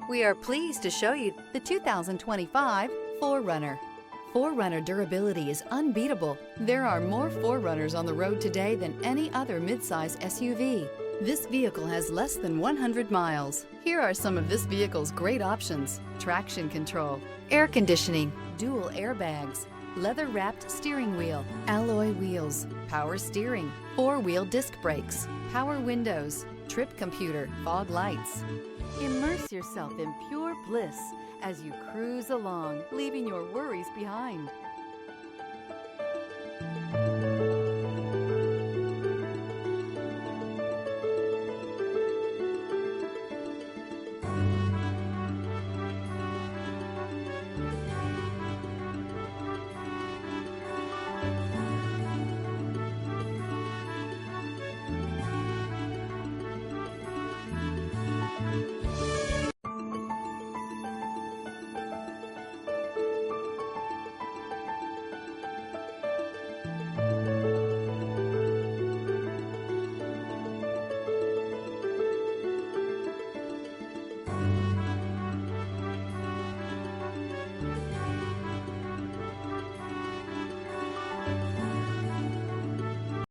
We are pleased to show you the 2025 4Runner. 4Runner durability is unbeatable. There are more 4Runners on the road today than any other midsize SUV. This vehicle has less than 100 miles. Here are some of this vehicle's great options: traction control, air conditioning, dual airbags, leather-wrapped steering wheel, alloy wheels, power steering, four-wheel disc brakes, power windows, trip computer, fog lights. Immerse yourself in pure bliss as you cruise along, leaving your worries behind.